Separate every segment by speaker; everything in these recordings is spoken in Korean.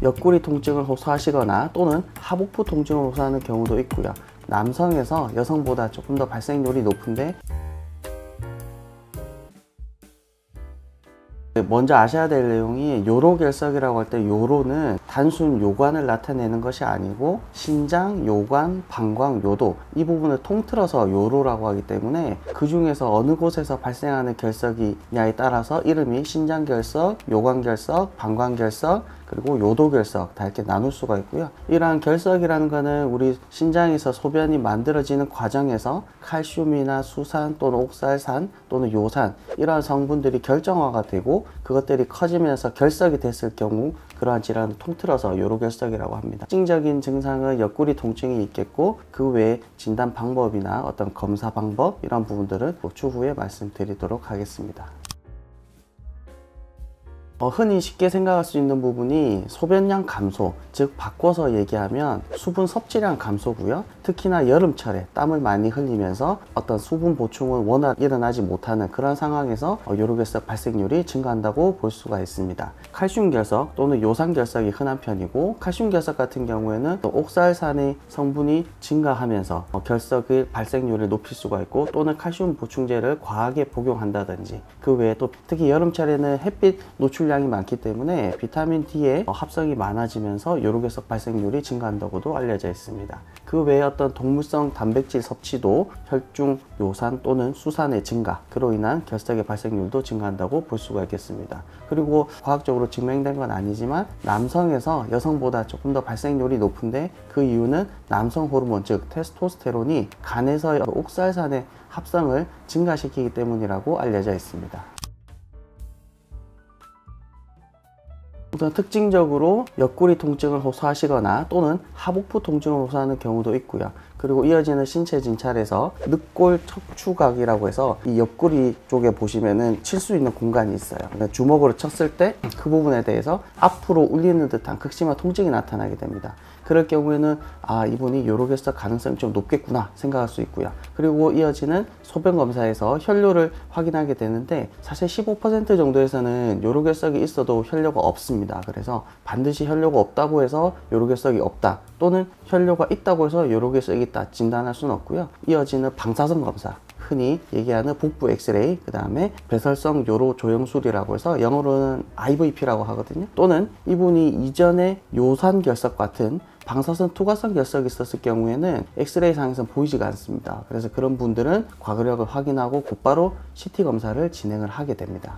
Speaker 1: 옆구리 통증을 호소하시거나 또는 하복부 통증을 호소하는 경우도 있고요. 남성에서 여성보다 조금 더 발생률이 높은데, 먼저 아셔야 될 내용이 요로결석이라고 할 때 요로는 단순 요관을 나타내는 것이 아니고 신장, 요관, 방광, 요도 이 부분을 통틀어서 요로라고 하기 때문에 그 중에서 어느 곳에서 발생하는 결석이냐에 따라서 이름이 신장결석, 요관결석, 방광결석, 그리고 요도결석 다 이렇게 나눌 수가 있고요. 이러한 결석이라는 거는 우리 신장에서 소변이 만들어지는 과정에서 칼슘이나 수산 또는 옥살산 또는 요산 이러한 성분들이 결정화가 되고 그것들이 커지면서 결석이 됐을 경우 그러한 질환을 통틀어서 요로결석이라고 합니다. 특징적인 증상은 옆구리 통증이 있겠고 그 외에 진단 방법이나 어떤 검사 방법 이런 부분들은 추후에 말씀드리도록 하겠습니다. 흔히 쉽게 생각할 수 있는 부분이 소변량 감소, 즉 바꿔서 얘기하면 수분 섭취량 감소고요. 특히나 여름철에 땀을 많이 흘리면서 어떤 수분 보충은 워낙 일어나지 못하는 그런 상황에서 요로결석 발생률이 증가한다고 볼 수가 있습니다. 칼슘 결석 또는 요산 결석이 흔한 편이고, 칼슘 결석 같은 경우에는 옥살산의 성분이 증가하면서 결석의 발생률을 높일 수가 있고, 또는 칼슘 보충제를 과하게 복용한다든지, 그 외에 또 특히 여름철에는 햇빛 노출량이 많기 때문에 비타민 D의 합성이 많아지면서 요로결석 발생률이 증가한다고도 알려져 있습니다. 그 외에 어떤 동물성 단백질 섭취도 혈중 요산 또는 수산의 증가, 그로 인한 결석의 발생률도 증가한다고 볼 수가 있겠습니다. 그리고 과학적으로 증명된 건 아니지만 남성에서 여성보다 조금 더 발생률이 높은데 그 이유는 남성 호르몬 즉 테스토스테론이 간에서 옥살산의 합성을 증가시키기 때문이라고 알려져 있습니다. 우선 특징적으로 옆구리 통증을 호소하시거나 또는 하복부 통증을 호소하는 경우도 있고요. 그리고 이어지는 신체 진찰에서 늑골 척추각이라고 해서 이 옆구리 쪽에 보시면은 칠 수 있는 공간이 있어요. 그러니까 주먹으로 쳤을 때 그 부분에 대해서 앞으로 울리는 듯한 극심한 통증이 나타나게 됩니다. 그럴 경우에는 이분이 요로결석 가능성이 좀 높겠구나 생각할 수 있고요. 그리고 이어지는 소변 검사에서 혈뇨를 확인하게 되는데 사실 15% 정도에서는 요로결석이 있어도 혈뇨가 없습니다. 그래서 반드시 혈뇨가 없다고 해서 요로결석이 없다 또는 혈뇨가 있다고 해서 요로결석이 있다 진단할 수는 없고요. 이어지는 방사선 검사, 흔히 얘기하는 복부 엑스레이, 그 다음에 배설성 요로 조영술이라고 해서 영어로는 IVP라고 하거든요. 또는 이분이 이전에 요산 결석 같은 방사선 투과성 결석이 있었을 경우에는 엑스레이 상에서는 보이지가 않습니다. 그래서 그런 분들은 과거력을 확인하고 곧바로 CT 검사를 진행을 하게 됩니다.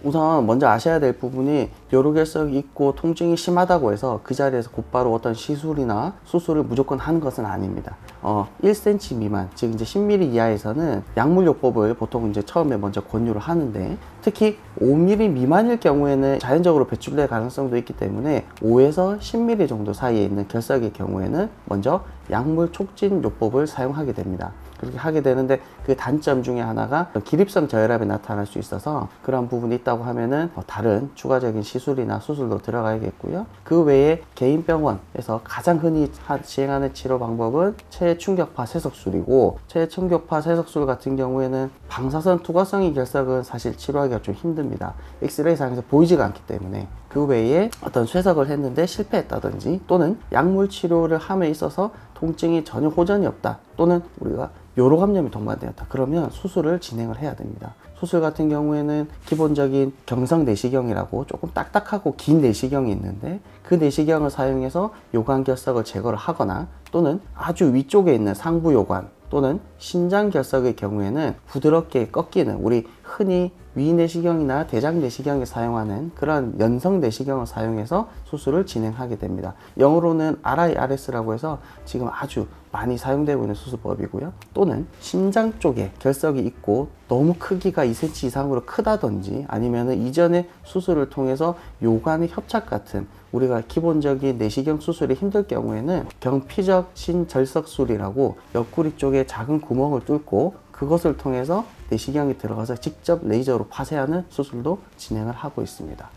Speaker 1: 우선 먼저 아셔야 될 부분이 요로결석이 있고 통증이 심하다고 해서 그 자리에서 곧바로 어떤 시술이나 수술을 무조건 하는 것은 아닙니다. 1cm 미만, 즉 이제 10mm 이하에서는 약물요법을 보통 이제 처음에 먼저 권유를 하는데, 특히 5mm 미만일 경우에는 자연적으로 배출될 가능성도 있기 때문에 5에서 10mm 정도 사이에 있는 결석의 경우에는 먼저 약물 촉진 요법을 사용하게 됩니다. 그렇게 하게 되는데 그 단점 중에 하나가 기립성 저혈압이 나타날 수 있어서 그런 부분이 있다고 하면은 다른 추가적인 시술이나 수술도 들어가야겠고요. 그 외에 개인 병원에서 가장 흔히 시행하는 치료 방법은 체충격파 세석술이고, 체충격파 세석술 같은 경우에는 방사선 투과성의 결석은 사실 치료하기가 좀 힘듭니다. 엑스레이 상에서 보이지가 않기 때문에. 그 외에 어떤 쇠석을 했는데 실패했다든지 또는 약물 치료를 함에 있어서 통증이 전혀 호전이 없다, 또는 우리가 요로감염이 동반되었다, 그러면 수술을 진행을 해야 됩니다. 수술 같은 경우에는 기본적인 경성 내시경이라고 조금 딱딱하고 긴 내시경이 있는데 그 내시경을 사용해서 요관결석을 제거를 하거나, 또는 아주 위쪽에 있는 상부 요관 또는 신장 결석의 경우에는 부드럽게 꺾이는, 우리 흔히 위내시경이나 대장내시경에 사용하는 그런 연성내시경을 사용해서 수술을 진행하게 됩니다. 영어로는 RIRS라고 해서 지금 아주 많이 사용되고 있는 수술법이고요. 또는 심장 쪽에 결석이 있고 너무 크기가 2cm 이상으로 크다든지, 아니면 이전에 수술을 통해서 요관의 협착 같은 우리가 기본적인 내시경 수술이 힘들 경우에는 경피적 신절석술이라고 옆구리 쪽에 작은 구멍을 뚫고 그것을 통해서 내시경이 들어가서 직접 레이저로 파쇄하는 수술도 진행을 하고 있습니다.